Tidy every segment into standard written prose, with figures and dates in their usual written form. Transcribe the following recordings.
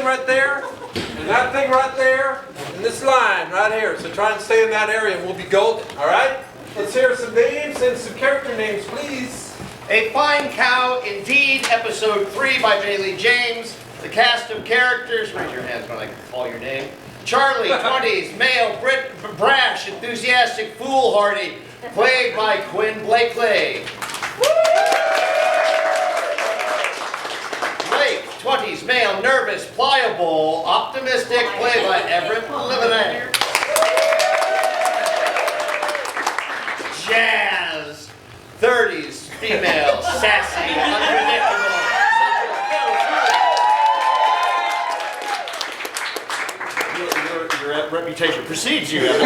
thing right there, and that thing right there, and this line right here. So try and stay in that area and we'll be golden, all right? Let's hear some names and some character names, please. A Fine Cow Indeed, Episode 3 by Bailey James. The cast of characters, raise your hands when I call your name. Charlie, 20s, male, brash, enthusiastic, foolhardy, played by Quinn Blakely. Blake, 20s, male, nervous, pliable, optimistic, played by Everett, LeViness. Jazz, 30s, female, sassy, unpredictable. Your reputation precedes you. Played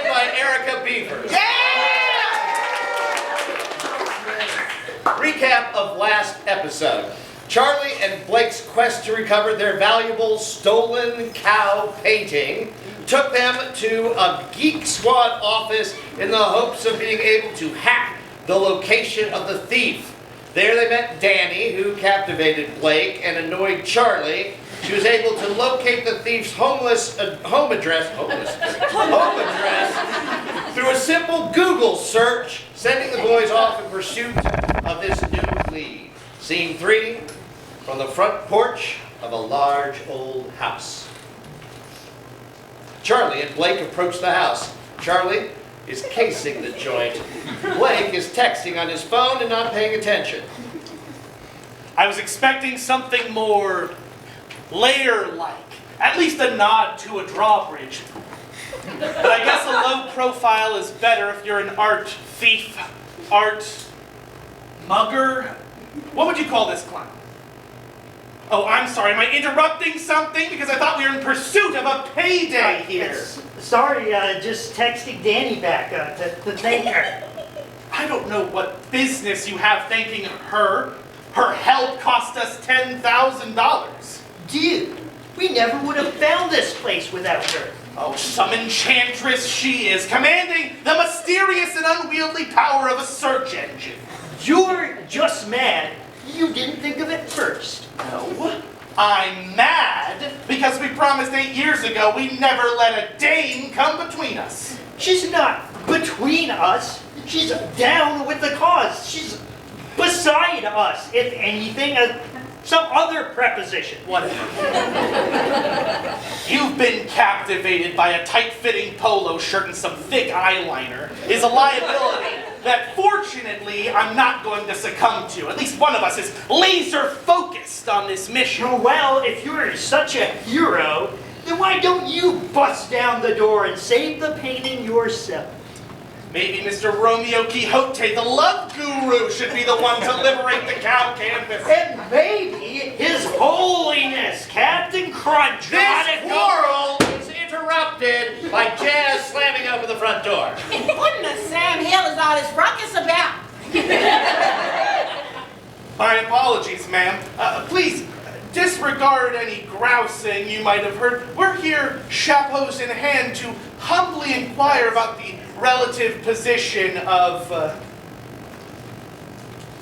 by Beavers. Yeah! Recap of last episode. Charlie and Blake's quest to recover their valuable stolen cow painting took them to a Geek Squad office in the hopes of being able to hack the location of the thief. There they met Danny, who captivated Blake and annoyed Charlie. She was able to locate the thief's home address through a simple Google search, sending the boys off in pursuit of this new lead. Scene 3, from the front porch of a large old house. Charlie and Blake approach the house. Charlie is casing the joint. Blake is texting on his phone and not paying attention. I was expecting something more layer-like, at least a nod to a drawbridge. But I guess a low profile is better if you're an art thief, art mugger. What would you call this clown? Oh, I'm sorry, am I interrupting something? Because I thought we were in pursuit of a payday here. Sorry, just texting Danny back to thank her. I don't know what business you have thanking her. Her help cost us $10,000. Dude, we never would have found this place without her. Oh, some enchantress she is, commanding the mysterious and unwieldy power of a search engine. You're just mad you didn't think of it first. No, I'm mad because we promised 8 years ago we'd never let a dame come between us. She's not between us. She's down with the cause. She's beside us, if anything. Some other preposition. Whatever. You've been captivated by a tight-fitting polo shirt and some thick eyeliner is a liability that fortunately I'm not going to succumb to. At least one of us is laser-focused on this mission. Oh, well, if you're such a hero, then why don't you bust down the door and save the painting yourself? Maybe Mr. Romeo Quixote, the love guru, should be the one to liberate the cow canvas. And maybe His Holiness, Captain Crunch. This quarrel is interrupted by Jazz slamming open the front door. What in the Sam Hill is all this ruckus about? My apologies, ma'am. Please, disregard any grousing you might have heard. We're here, chapeaus in hand, to humbly inquire about the relative position of,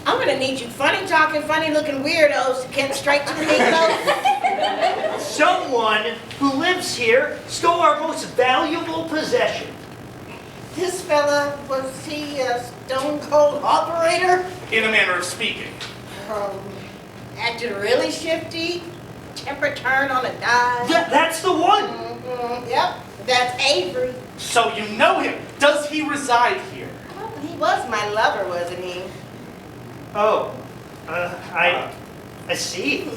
I'm gonna need you funny-talking, funny-looking weirdos to get straight to the meat. Someone who lives here stole our most valuable possession. This fella, was he a stone-cold operator? in a manner of speaking. Acted really shifty, temper turned on a dime. That's the one! Yep, that's Avery. So you know him. Does he reside here? Well, he was my lover, wasn't he? Oh, I see.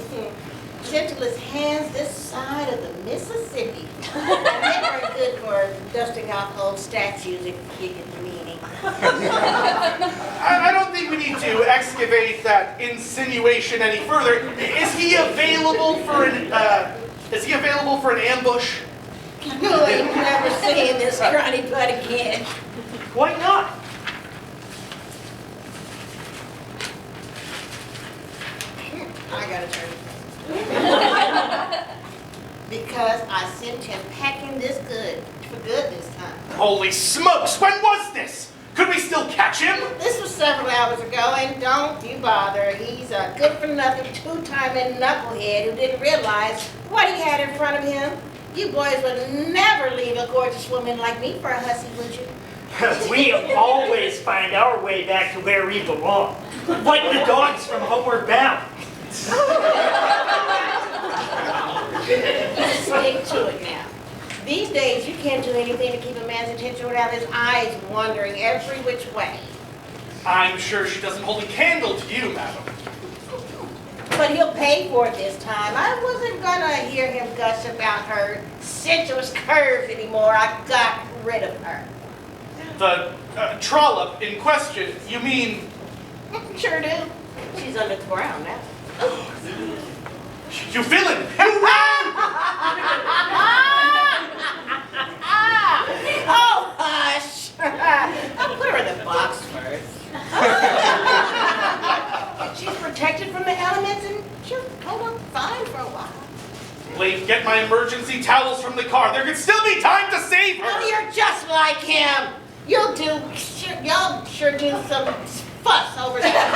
Gentlest hands this side of the Mississippi. Never good for dusting off old statues if you get the meaning. I don't think we need to excavate that insinuation any further. Is he available for an ambush? No, I'm never seeing this cruddy butt again. Why not? I gotta turn. Because I sent him packing this for good this time. Holy smokes, when was this? Could we still catch him? This was several hours ago, and don't you bother. He's a good-for-nothing, two-timing knucklehead who didn't realize what he had in front of him. You boys would never leave a gorgeous woman like me for a hussy, would you? We always find our way back to where we belong. Like the dogs from Homeward Bound. Stick to it now. These days, you can't do anything to keep a man's attention without his eyes wandering every which way. I'm sure she doesn't hold a candle to you, madam. But he'll pay for it this time. I wasn't gonna hear him gush about her sensuous curves anymore. I got rid of her. The trollop in question, you mean... Sure do. She's under the ground now. You villain! Oh, hush! I'll put her in the box first. She's protected from the elements and she'll hold up fine for a while. Blake, get my emergency towels from the car. There could still be time to save her! Oh, you're just like him. Y'all sure do some fuss over there.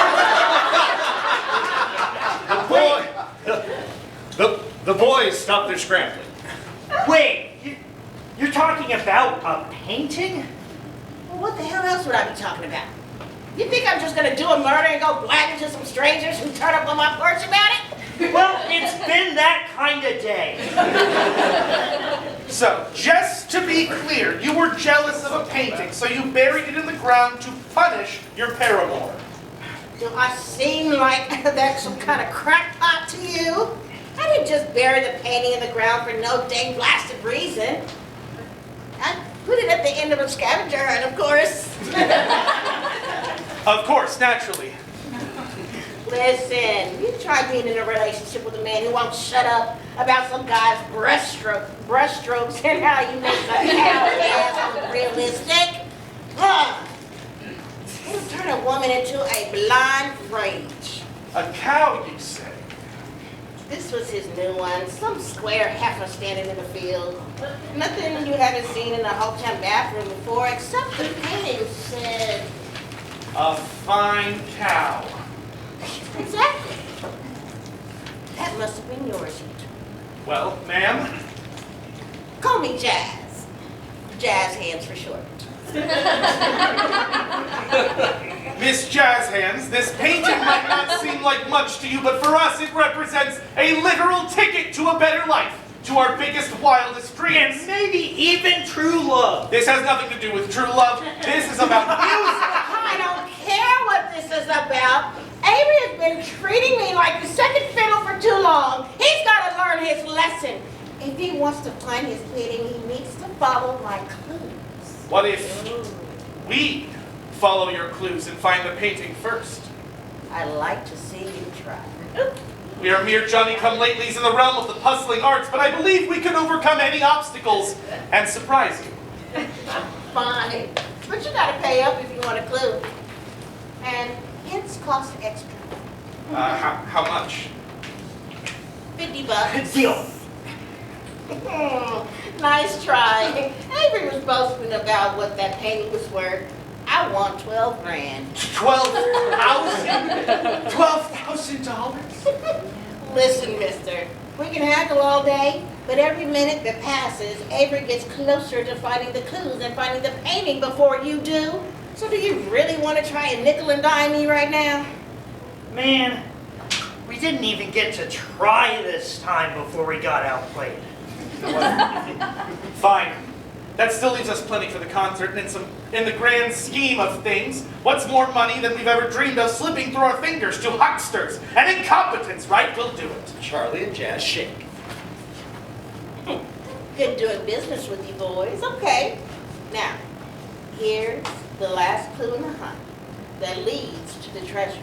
The boys stopped their scrambling. Wait, you're talking about a painting? Well, what the hell else would I be talking about? You think I'm just gonna do a murder and go blabbing to some strangers who turn up on my porch about it? Well, it's been that kind of day. So, just to be clear, you were jealous of a painting, so you buried it in the ground to punish your paramour. Do I seem like that's some kind of crackpot to you? I didn't just bury the painting in the ground for no dang blasted reason. I put it at the end of a scavenger hunt, of course. Of course, naturally. Listen, you try being in a relationship with a man who won't shut up about some guy's brushstrokes and how you make the cow ass look realistic. Ugh. It'll turn a woman into a blind rage. A cow, you say? This was his new one, some square heifer standing in the field. Nothing you haven't seen in a hotel bathroom before, except the painting said... A fine cow. Exactly. That must have been yours, you two. Well, ma'am? Call me Jazz. Jazz Hands for short. Miss Jazz Hands, this painting might not seem like much to you, but for us it represents a literal ticket to a better life, to our biggest, wildest dreams. And maybe even true love. This has nothing to do with true love. This is about music. I don't care what this is about. Avery has been treating me like the second fiddle for too long. He's got to learn his lesson. If he wants to find his painting, he needs to follow my clues. What if we follow your clues and find the painting first? I'd like to see you try. We are mere Johnny-come-latelys in the realm of the puzzling arts, but I believe we can overcome any obstacles and surprise you. Fine. But you got to pay up if you want a clue. And hints cost extra. How much? $50. Deal. Nice try. Avery was boasting about what that painting was worth. I want 12 grand. $12,000? $12,000? Listen, mister, we can haggle all day, but every minute that passes, Avery gets closer to finding the clues and finding the painting before you do. So do you really want to try and nickel and dime me right now? Man, we didn't even get to try this time before we got outplayed. Fine. That still leaves us plenty for the concert, and in the grand scheme of things, what's more money than we've ever dreamed of slipping through our fingers to hucksters and incompetents, right? We'll do it. Charlie and Jazz shake. Good doing business with you boys. Okay. Now, here's the last clue in the hunt that leads to the treasure.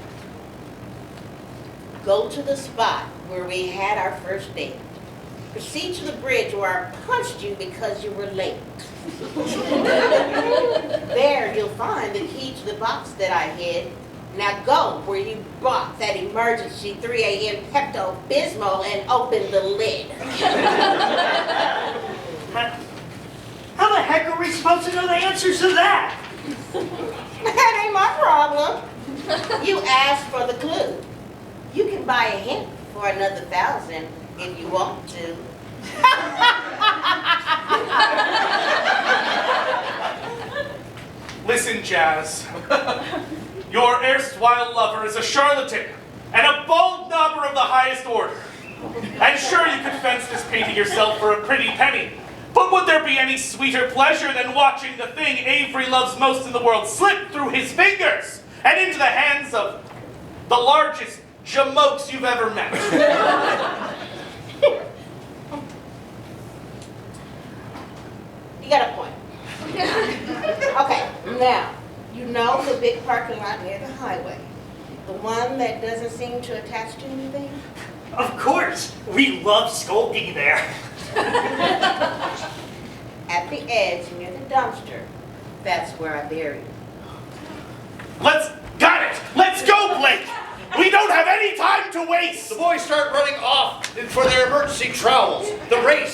Go to the spot where we had our first date. Proceed to the bridge where I punched you because you were late. There you'll find the key to the box that I hid. Now go where you bought that emergency 3 a.m. Pepto-Bismol and open the lid. How the heck are we supposed to know the answers to that? That ain't my problem. You asked for the clue. You can buy a hint for another 1,000 if you want to. Listen, Jazz. Your erstwhile lover is a charlatan and a bold knobber of the highest order. And sure, you could fence this painting yourself for a pretty penny. But would there be any sweeter pleasure than watching the thing Avery loves most in the world slip through his fingers and into the hands of the largest jamokes you've ever met? You got a point. Okay, now, you know the big parking lot near the highway? The one that doesn't seem to attach to anything? Of course, we love skulking there. At the edge near the dumpster, that's where I buried it. Got it! Let's go, Blake! We don't have any time to waste! The boys start running off for their emergency trowels. The race